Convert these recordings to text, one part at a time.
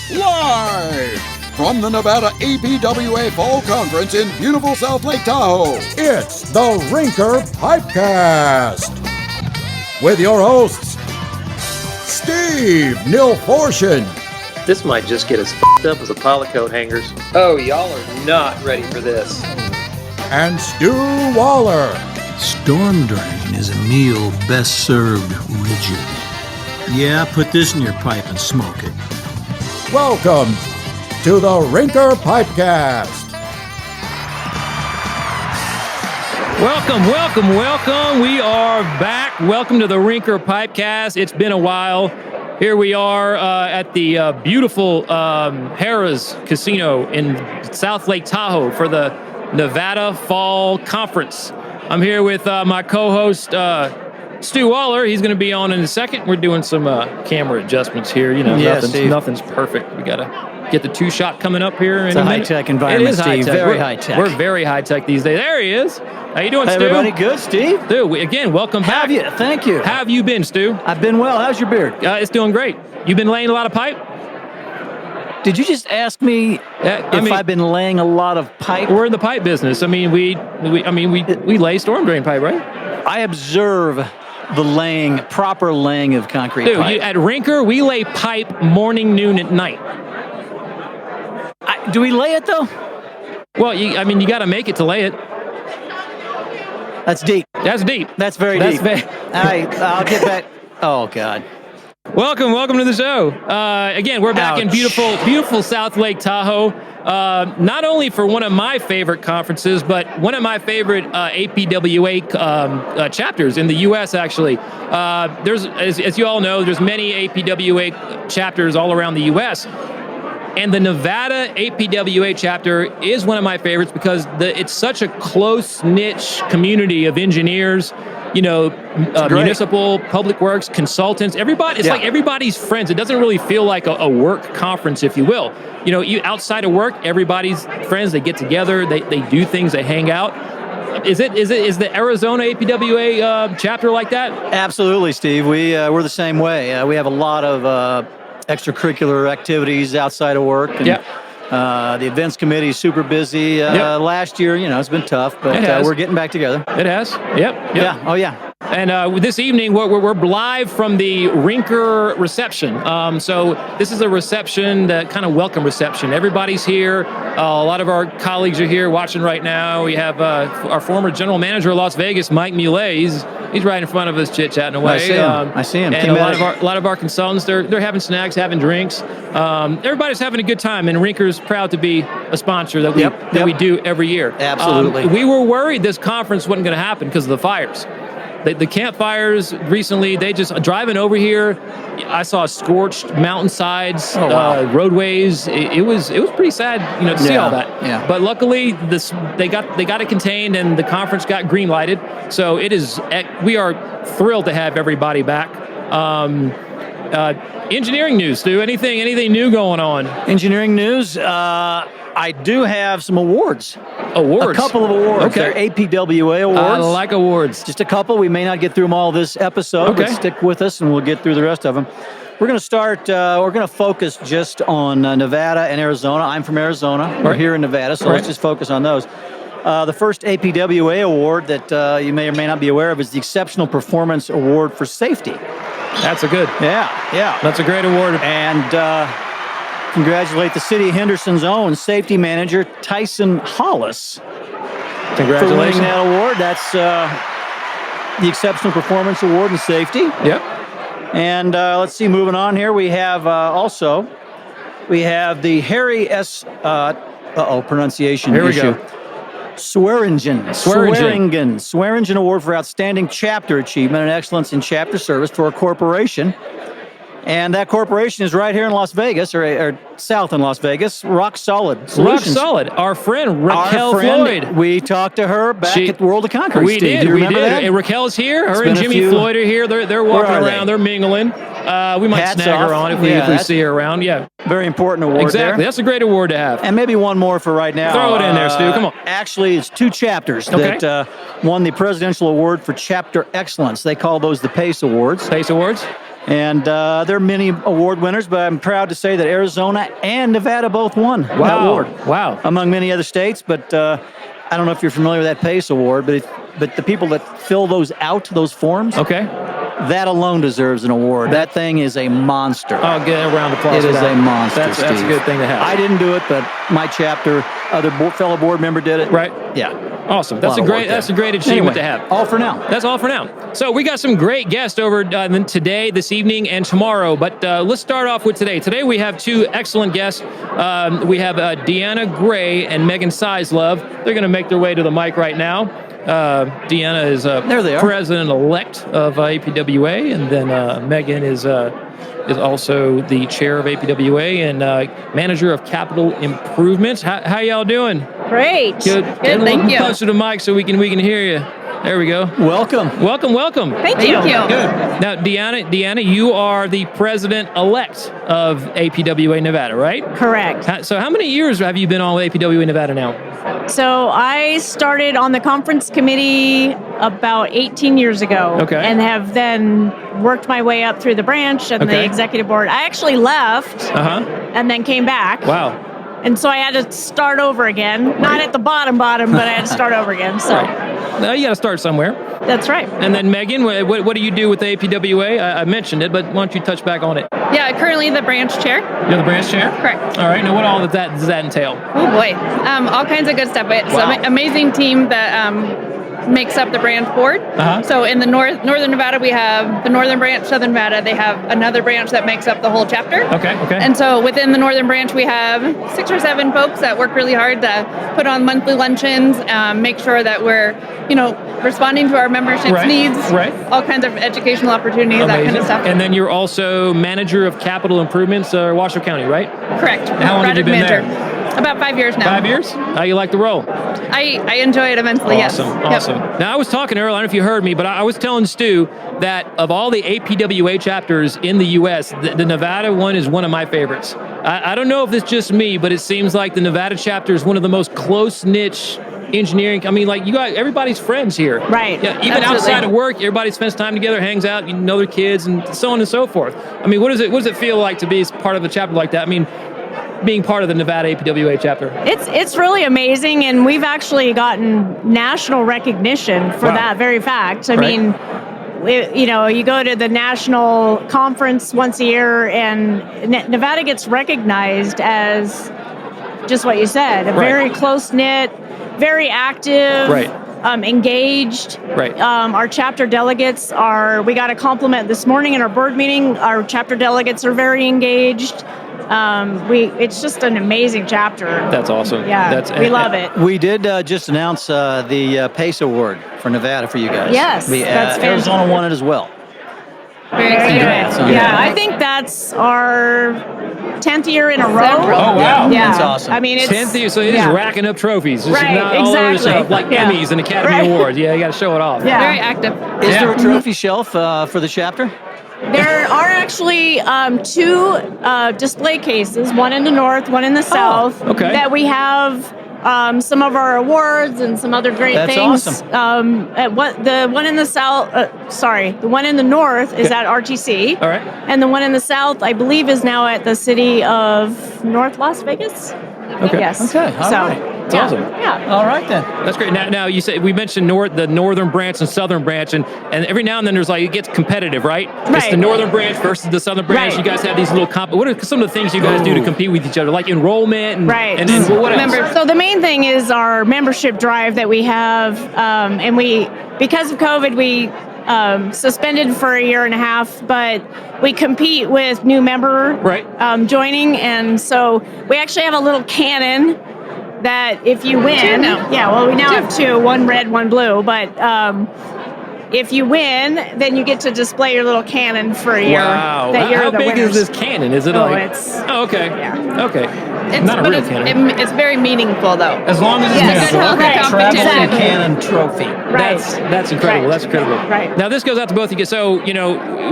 Live from the Nevada APWA Fall Conference in beautiful South Lake Tahoe, it's the Rinker PipeCast. With your hosts, Steve Nilfortion. This might just get as f***ed up as a pile of coat hangers. Oh, y'all are not ready for this. And Stu Waller. Storm drain is a meal best served rigid. Yeah, put this in your pipe and smoke it. Welcome to the Rinker PipeCast. Welcome. We are back. Welcome to the Rinker PipeCast. It's been a while. Here we are at the beautiful Harrah's Casino in South Lake Tahoe for the Nevada Fall Conference. I'm here with my co-host, Stu Waller. He's going to be on in a second. We're doing some camera adjustments here. You know, nothing's perfect. We got to get the two-shot coming up here. It's a high-tech environment, Steve. High-tech. Very high-tech. We're very high-tech these days. There he is. How you doing, hey, Stu? Everybody good, Steve? Stu, again, welcome back. Thank you. How have you been, Stu? I've been well. How's your beard? It's doing great. You've been laying a lot of pipe? Did you just ask me if I've been laying a lot of pipe? We're in the pipe business. I mean, we lay storm drain pipe, right? I observe the proper laying of concrete pipe. At Rinker, we lay pipe morning, noon, at night. Do we lay it, though? Well, you got to make it to lay it. That's deep. That's deep. That's very deep. All right, I'll get back. Oh, God. Welcome to the show. Again, we're back in beautiful South Lake Tahoe. Not only for one of my favorite conferences, but one of my favorite APWA chapters in the U.S. Actually, there's, as you all know, there's many APWA chapters all around the U.S. And the Nevada APWA chapter is one of my favorites because it's such a close niche community of engineers. You know, municipal, public works, consultants, everybody. It's like everybody's friends. It doesn't really feel like a work conference, if you will. You know, outside of work, everybody's friends. They get together. They do things. They hang out. Is the Arizona APWA chapter like that? Absolutely, Steve. We're the same way. We have a lot of extracurricular activities outside of work. And, the events committee is super busy. Last year, it's been tough, but we're getting back together. It has. Yep. Yeah. Oh, yeah. And this evening, we're live from the Rinker reception. So this is a reception, the kind of welcome reception. Everybody's here. A lot of our colleagues are here watching right now. We have our former general manager of Las Vegas, Mike Muley. He's right in front of us, chit-chatting away. I see him. And a lot of our consultants, they're having snacks, having drinks. Everybody's having a good time, and Rinker's proud to be a sponsor that we do every year. Absolutely. We were worried this conference wasn't going to happen because of the fires. The campfires recently, they just driving over here. I saw scorched mountainsides, roadways. It was pretty sad, to see all that. Yeah. But luckily, they got it contained, and the conference got green lighted. So we are thrilled to have everybody back. Engineering news, Stu. Anything new going on? Engineering news. I do have some awards. A couple of awards. Okay. They're APWA awards. I like awards. Just a couple. We may not get through them all this episode, but stick with us and we'll get through the rest of them. We're going to start, we're going to focus just on Nevada and Arizona. I'm from Arizona. We're here in Nevada, so let's just focus on those. The first APWA award that you may or may not be aware of is the Exceptional Performance Award for Safety. That's a good. Yeah. That's a great award. And congratulate the City of Henderson's own safety manager, Tyson Hollis. Congratulations. For winning that award. That's the Exceptional Performance Award in Safety. Yep. And let's see, moving on here, we have the Harry S. Pronunciation here issue. We go. Swearingen Award for Outstanding Chapter Achievement and Excellence in Chapter Service for a corporation. And that corporation is right here in Las Vegas, or south in Las Vegas, Rock Solid Solutions. Rock Solid. Our friend, Raquel Floyd. We talked to her back at World of Concrete. We did. That? And Raquel's here. Her and Jimmy Floyd are here. They're walking around. They're mingling. We might snag her on if we see her around. Yeah. Very important award. Exactly. That's a great award to have. And maybe one more for right now. Throw it in there, Stu. Come on. Actually, it's two chapters that won the Presidential Award for Chapter Excellence. They call those the PACE Awards. PACE Awards. And there are many award winners, but I'm proud to say that Arizona and Nevada both won that award. Wow. Among many other states, but I don't know if you're familiar with that PACE award, but the people that fill those forms, that alone deserves an award. That thing is a monster. Oh, get a round of applause. It is a monster, That's a good thing to have. I didn't do it, but my chapter, fellow board member did it. Right. Yeah. Awesome. That's a great achievement to have. All for now. That's all for now. So we got some great guests over today, this evening, and tomorrow. But let's start off with today. Today we have two excellent guests. We have Deanna Gray and Megan Sizelove. They're going to make their way to the mic right now. Deanna is President Elect of APWA, and then Megan is also the chair of APWA and manager of capital improvements. How y'all doing? Great. Good. Thank you. Closer to the mic so we can hear you. There we go. Welcome. Thank you. Good. Now, Deanna, you are the President-elect of APWA Nevada, right? Correct. So how many years have you been on with APWA Nevada now? So I started on the conference committee about 18 years ago. Okay. And have then worked my way up through the branch and the executive board. I actually left and then came back. Wow. And so I had to start over again. Right. Not at the bottom, but I had to start over again. So Now you got to start somewhere. That's right. And then Megan, what do you do with the APWA? I mentioned it, but why don't you touch back on it? Yeah, currently the branch chair. You're the branch chair? Correct. All right. Now, what all does that entail? Oh boy, all kinds of good stuff. It's an amazing team that makes up the branch board. So in the northern Nevada, we have the northern branch. Southern Nevada, they have another branch that makes up the whole chapter. Okay. And so within the northern branch, we have 6 or 7 folks that work really hard to put on monthly luncheons, make sure that we're, responding to our membership's needs. Right. All kinds of educational opportunities, that kind of stuff. And then you're also manager of capital improvements, Washoe County, right? Correct. How long have you been there? About 5 years now. 5 years? How you like the role? I enjoy it immensely, Awesome. Yep. Now, I was talking earlier, I don't know if you heard me, but I was telling Stu that of all the APWA chapters in the U.S., the Nevada one is one of my favorites. I don't know if it's just me, but it seems like the Nevada chapter is one of the most close-knit engineering. I mean, you got everybody's friends here. Right. Yeah, even outside of work, everybody spends time together, hangs out, you know their kids, and so on and so forth. I mean, what does it feel like to be part of a chapter like that? I mean, being part of the Nevada APWA chapter. It's really amazing, and we've actually gotten national recognition for that very fact. I mean, you go to the national conference once a year, and Nevada gets recognized as just what you said, a very close-knit, very active, engaged. Right. Our chapter delegates we got a compliment this morning in our board meeting. Our chapter delegates are very engaged. It's just an amazing chapter. That's awesome. Yeah, we love it. We did just announce the PACE Award for Nevada for you guys. Yes, that's Arizona won it as well. Very excited. Yeah, I think that's our 10th year in a row. Oh, wow. Yeah. That's awesome. I mean, it's 10th year, so it is racking up trophies. This Right, is not all over the exactly. stuff, like Emmys and Academy Awards. Yeah, you got to show it off. Yeah. Very active. Is there a trophy shelf for the chapter? There are actually 2 display cases, one in the north, one in the south, that we have some of our awards and some other great things. That's awesome. The one in the south, the one in the north is at RTC. All right. And the one in the south, I believe, is now at the city of North Las Vegas. Okay. Yes. Okay. All right. It's awesome. Yeah. All right then. That's great. Now you say we mentioned the northern branch and southern branch, and every now and then there's it gets competitive, right? It's the northern branch versus the southern branch. Right. You guys have these little what are some of the things you guys do to compete with each other, like enrollment and and what else? So the main thing is our membership drive that we have, and because of COVID we suspended for a year and a half, but we compete with new member joining, and so we actually have a little cannon that if you win, we now have 2, one red, one blue, but if you win, then you get to display your little cannon for a year. Wow. That you're How the big winners. is this cannon? Is it okay. Yeah. Okay. It's not a real cannon. It's very meaningful, though. As long as it's It's a good healthy competition. Travel Cannon trophy. Right. That's incredible. Right. That's incredible. Right. Now, this goes out to both of you. So,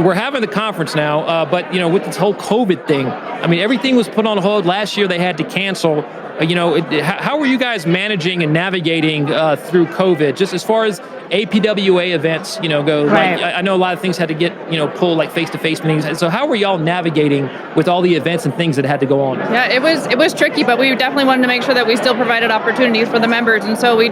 we're having the conference now, but, with this whole COVID thing, I mean, everything was put on hold. Last year, they had to cancel. how are you guys managing and navigating through COVID, just as far as APWA events, go? Right. Like, I know a lot of things had to get, pulled, like face-to-face meetings. So how were y'all navigating with all the events and things that had to go on? Yeah, it was tricky, but we definitely wanted to make sure that we still provided opportunities for the members, and so we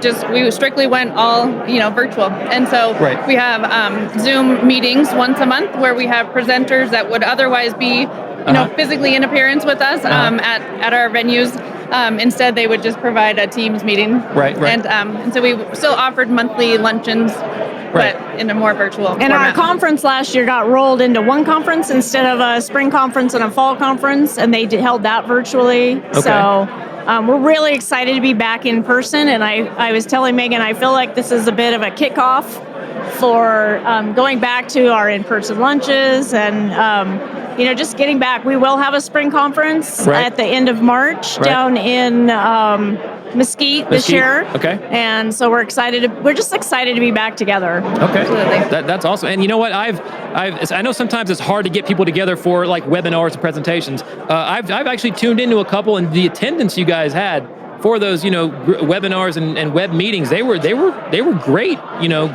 strictly went all virtual. And so we have Zoom meetings once a month where we have presenters that would otherwise be physically in appearance with us at our venues. Instead, they would just provide a Teams meeting. Right. And so we still offered monthly luncheons, but in a more virtual format. Our conference last year got rolled into one conference instead of a spring conference and a fall conference, and they held that virtually. Okay. So we're really excited to be back in person, and I was telling Megan, I feel like this is a bit of a kickoff for going back to our in-person lunches and just getting back. We will have a spring conference at the end of March down in Mesquite this year. Okay. And so we're just excited to be back together. Okay. Absolutely. That's awesome. And you know what? I know sometimes it's hard to get people together for like webinars and presentations. I've actually tuned into a couple, and the attendance you guys had for those, webinars and web meetings, they were great,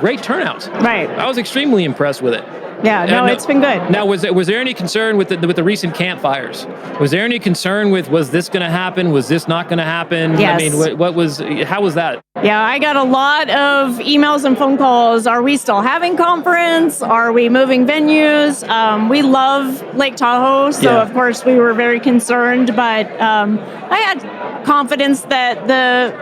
great turnouts. Right. I was extremely impressed with it. Yeah, it's been good. Now, was there any concern with the recent campfires? Was there any concern was this going to happen? Was this not going to happen? Yes. I mean, how was that? Yeah, I got a lot of emails and phone calls. Are we still having conference? Are we moving venues? We love Lake Tahoe, so of course we were very concerned, but I had confidence that the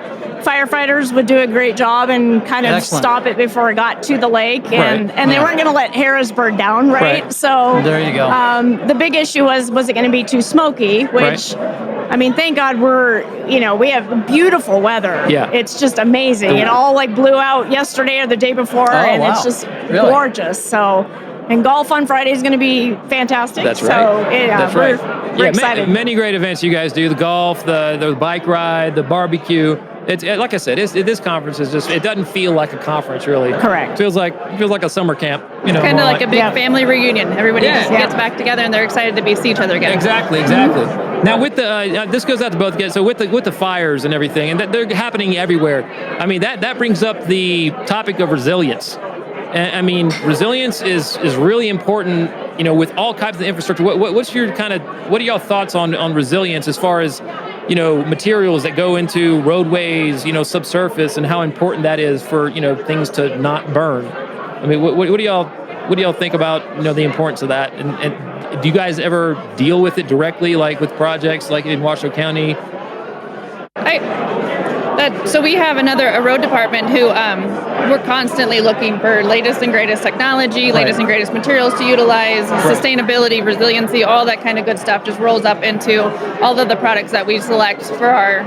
firefighters would do a great job and kind of stop it before it got to the lake, and they weren't going to let Harrisburg down, right? So there you go. The big issue was it going to be too smoky, which I mean, thank God we have beautiful weather. Yeah. It's just amazing. It all blew out yesterday or the day before, and it's just gorgeous. So, and golf on Friday is going to be fantastic. That's right. So, we're excited. Many great events you guys do: the golf, the bike ride, the barbecue. It's like I said, this conference is it doesn't feel like a conference, really. Correct. It feels like a summer camp. It's kind of like a big family reunion. Everybody just gets back together, and they're excited to see each other again. Exactly. Now with the this goes out to both guys. So with the fires and everything, and they're happening everywhere. I mean that brings up the topic of resilience. I mean, resilience is really important. With all kinds of infrastructure. What are y'all thoughts on resilience as far as materials that go into roadways, subsurface, and how important that is for things to not burn? I mean, what do y'all think about the importance of that? And do you guys ever deal with it directly, like with projects like in Washoe County? So we have a road department who we're constantly looking for latest and greatest technology, latest and greatest materials to utilize, sustainability, resiliency, all that kind of good stuff just rolls up into all of the products that we select for our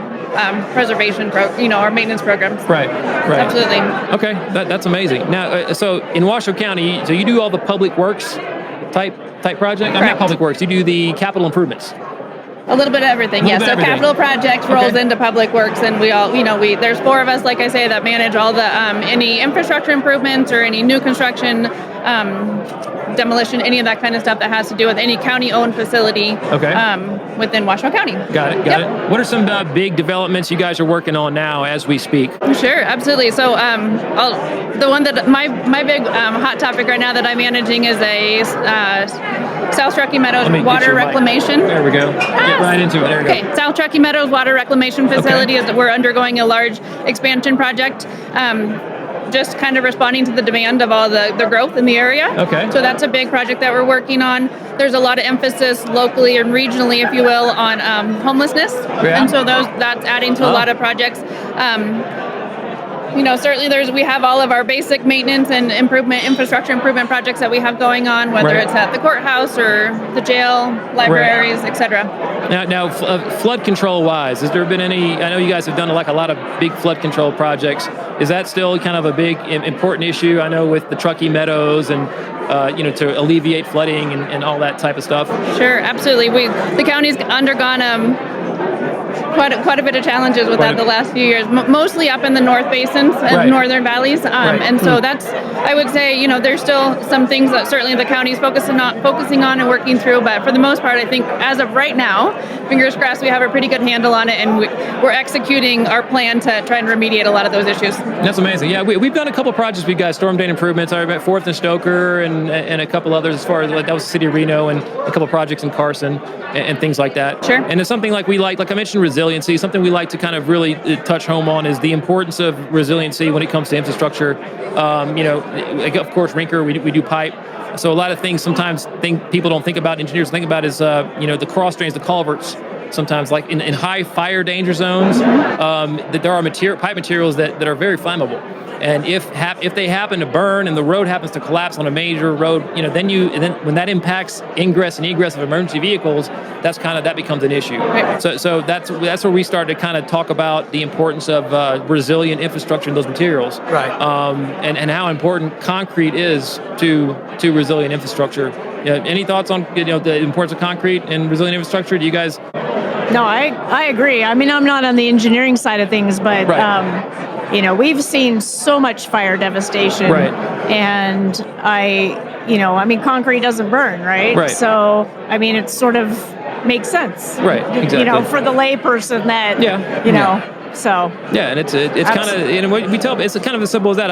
preservation, our maintenance programs. Right. Absolutely. Okay, that's amazing. Now, so in Washoe County, so you do all the public works type project? Not public works. You do the capital improvements. A little bit of everything, yeah. So capital projects rolls into public works, and we all, there's 4 of us, like I say, that manage all the any infrastructure improvements or any new construction, demolition, any of that kind of stuff that has to do with any county-owned facility within Washoe County. Got it. What are some big developments you guys are working on now as we speak? Sure, absolutely. So the one that my big hot topic right now that I'm managing is a South Truckee Meadows water reclamation. There we go. Get right into it. There we go. Okay, South Truckee Meadows water reclamation facility is that we're undergoing a large expansion project. Just kind of responding to the demand of all the growth in the area. Okay. So that's a big project that we're working on. There's a lot of emphasis locally and regionally, if you will, on homelessness. Yeah. And so that's adding to a lot of projects. Certainly we have all of our basic maintenance and infrastructure improvement projects that we have going on, whether it's at the courthouse or the jail, libraries, etc. Now, flood control wise, has there been any? I know you guys have done a lot of big flood control projects. Is that still kind of a big important issue? I know with the Truckee Meadows and to alleviate flooding and all that type of stuff. Sure, absolutely. The county's undergone quite a bit of challenges with that the last few years, mostly up in the North Basins and Northern Valleys. And so that's, I would say, there's still some things that certainly the county is focusing on and working through. But for the most part, I think as of right now, fingers crossed, we have a pretty good handle on it, and we're executing our plan to try and remediate a lot of those issues. That's amazing. Yeah, we've done a couple projects with you guys, storm drain improvements. I met 4th and Stoker and a couple others as far as that was the city of Reno, and a couple projects in Carson and things like that. Sure. And it's something like I mentioned resiliency, something we like to kind of really touch home on is the importance of resiliency when it comes to infrastructure. Of course, Rinker, we do pipe. So a lot of things sometimes people don't think about, engineers think about is, the cross drains, the culverts. Sometimes, like in high fire danger zones, that there are pipe materials that are very flammable. And if they happen to burn and the road happens to collapse on a major road, then when that impacts ingress and egress of emergency vehicles, that becomes an issue. Right. So that's where we started to kind of talk about the importance of resilient infrastructure in those materials. Right. And how important concrete is to resilient infrastructure. Any thoughts on the importance of concrete and resilient infrastructure? Do you guys? No, I agree. I mean, I'm not on the engineering side of things, but we've seen so much fire devastation, and concrete doesn't burn, right? So, it sort of makes sense, right? Exactly. For the layperson that, so. Yeah, and it's kind of, we tell it's kind of as simple as that.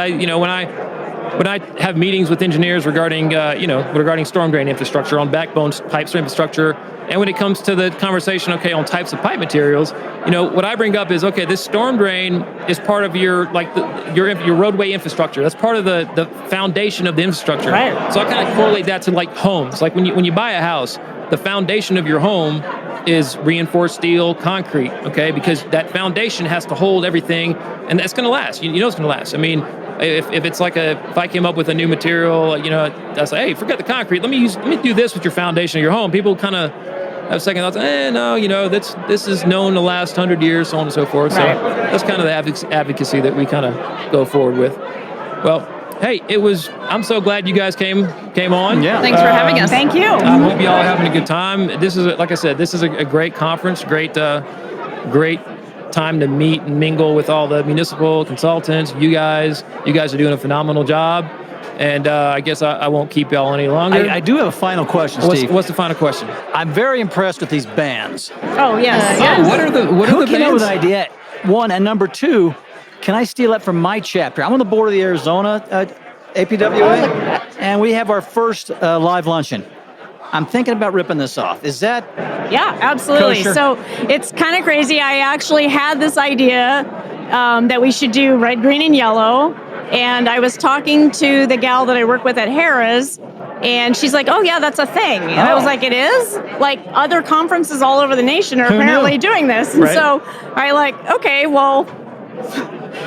When I have meetings with engineers regarding storm drain infrastructure, on backbone pipes infrastructure, and when it comes to the conversation, on types of pipe materials, what I bring up is, this storm drain is part of your roadway infrastructure. That's part of the foundation of the infrastructure. Right. So I kind of correlate that to like homes. Like when you buy a house, the foundation of your home is reinforced steel, concrete, because that foundation has to hold everything, and that's going to last. It's going to last. I mean, if it's like if I came up with a new material, I say, hey, forget the concrete. Let me do this with your foundation of your home. People kind of have second thoughts. No, this is known to last 100 years, so on and so forth. So that's kind of the advocacy that we kind of go forward with. Well, hey, I'm so glad you guys came on. Yeah. Thanks for having us. Thank you. I hope you all are having a good time. This is, like I said, this is a great conference, great time to meet and mingle with all the municipal consultants. You guys are doing a phenomenal job. And I guess I won't keep y'all any longer. I do have a final question, Steve. What's the final question? I'm very impressed with these bands. Oh, yes. What are the Who bands? came up with an idea? One, and number two, can I steal that from my chapter? I'm on the board of the Arizona APWA, and we have our first live luncheon. I'm thinking about ripping this off. Is that? Yeah, absolutely. kosher? So it's kind of crazy. I actually had this idea that we should do red, green, and yellow. And I was talking to the gal that I work with at Harrah's, and she's like, oh, yeah, that's a thing. And I was like, it is? Like, other conferences all over the nation are apparently doing this. And so I okay, well,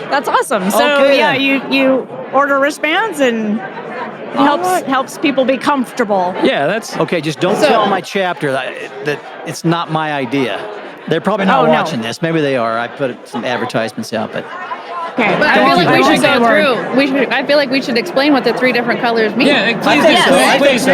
that's awesome. So, you order wristbands and it helps people be comfortable. Yeah, that's... Okay, just don't tell my chapter that it's not my idea. They're probably not watching this. Maybe they are. I put some advertisements out, but... Okay. But I feel like we should go through. I feel like we should explain what the three different colors mean. Yeah, I think so.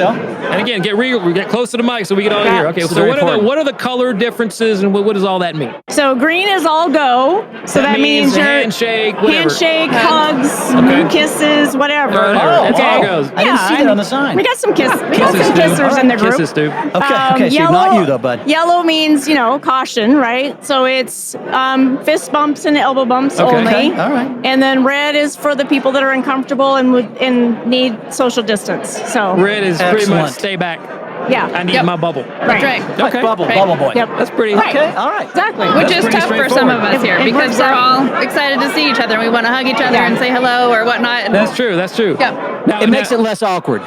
And again, get close to the mic so we can all hear. Okay, so what are the color differences and what does all that mean? So green is all go. So that means your handshake, whatever. Handshake, hugs, kisses, whatever. That's all it goes. I didn't see that on the sign. We got some kissers in the group. Kisses, dude. Okay, so not you though, bud. Yellow means, caution, right? So it's fist bumps and elbow bumps only. Okay, all right. And then red is for the people that are uncomfortable and need social distance. So red is pretty much stay back. Yeah. I need my bubble. That's right. Okay. Bubble boy. Yep. That's pretty. Okay, all right. Exactly. Which is tough for some of us here because we're all excited to see each other and we want to hug each other and say hello or whatnot. That's true. Yep. Now, It makes it less awkward.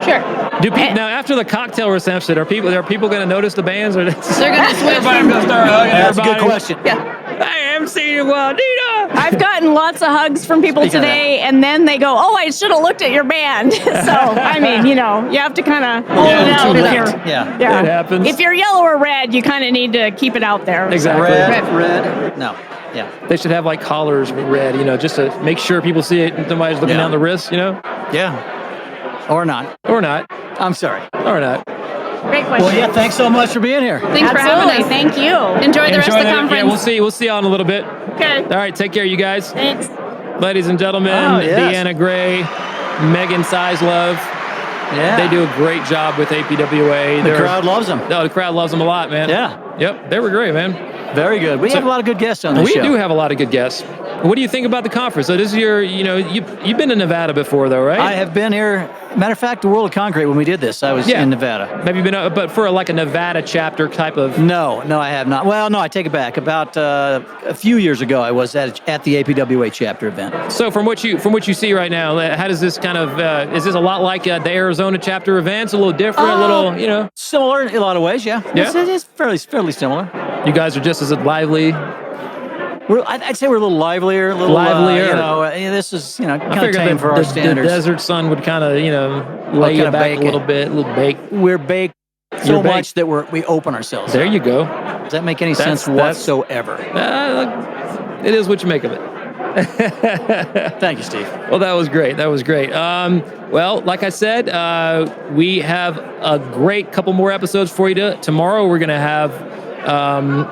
Sure. Now after the cocktail reception, are people going to notice the bands or They're going to switch. Everybody going to start hugging That's a everybody? good question. Yeah. Hey, MC Juanita. I've gotten lots of hugs from people today, and then they go, "Oh, I should have looked at your band." So, I mean, you have to kind of hold it out. Yeah. It happens. If you're yellow or red, you kind of need to keep it out there. Exactly. Red. No. Yeah. They should have like collars with red, just to make sure people see it and somebody's looking down the wrist, Yeah. Or not. Or not. I'm sorry. Or not. Great question. Well, yeah, thanks so much for being here. Thanks for having us. Thank you. Enjoy the rest of the conference. Yeah, we'll see you on a little bit. Okay. All right, take care, you guys. Thanks. Ladies and gentlemen, Deanna Gray, Megan Sizelove. Yeah. They do a great job with APWA. The crowd loves them. No, the crowd loves them a lot, man. Yeah. Yep, they were great, man. Very good. We have a lot of good guests on this show. We do have a lot of good guests. What do you think about the conference? So this is your, you've been to Nevada before, though, right? I have been here. Matter of fact, the World of Concrete, when we did this, I was in Nevada. Have you been, but for like a Nevada chapter type of? No, I have not. Well, no, I take it back. About a few years ago, I was at the APWA chapter event. So from what you see right now, how does this kind of, is this a lot like the Arizona chapter events? A little different, a little, Similar in a lot of ways, yeah. Yeah? It's fairly similar. You guys are just as lively. I'd say we're a little livelier, this is, kind of tame for our standards. The desert sun would kind of, lay you back a little bit, a little baked. We're baked so much that we open ourselves. There you go. Does that make any sense whatsoever? It is what you make of it. Thank you, Steve. Well, that was great. Well, like I said, we have a great couple more episodes for you. Tomorrow, we're going to have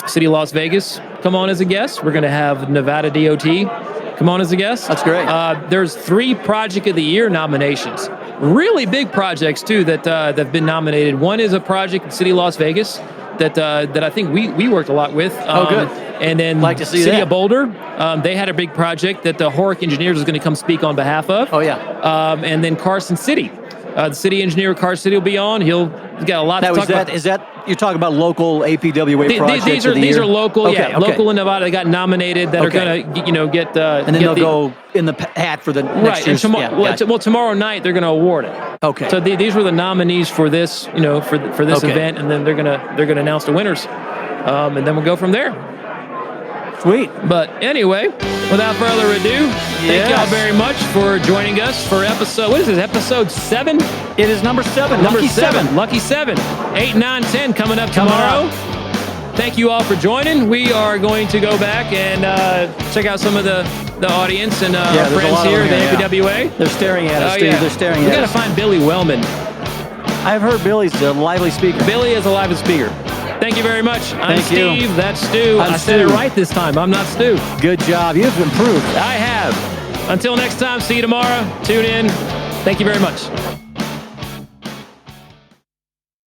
City of Las Vegas come on as a guest. We're going to have Nevada DOT come on as a guest. That's great. There's 3 Project of the Year nominations. Really big projects, too, that have been nominated. One is a project in City of Las Vegas that I think we worked a lot with. Good. And then like to see City that. of Boulder, they had a big project that the Horick Engineers is going to come speak on behalf of. Oh, yeah. And then Carson City. The city engineer of Carson City will be on. He's got a lot to talk about. Is that you're talking about local APWA projects? These are local, okay. Local in Nevada. They got nominated that are going to, get. And then they'll go in the hat for the next year's. Well, tomorrow night they're going to award it. Okay. So these were the nominees for this, for this event, and then they're gonna announce the winners, and then we'll go from there. Sweet. But anyway, without further ado, thank y'all very much for joining us for episode, what is this, episode 7? It is number 7. Lucky 7. Lucky 7. 8, 9, 10 coming up tomorrow. Thank you all for joining. We are going to go back and check out some of the audience and our friends here at the APWA. They're staring at us, Steve. Yeah. They're staring at us. We got to find Billy Wellman. I've heard Billy's a lively speaker. Billy is a lively speaker. Thank you very much. I'm Steve. That's Stu. I said it right this time. I'm not Stu. Good job. You've improved. I have. Until next time, see you tomorrow. Tune in. Thank you very much.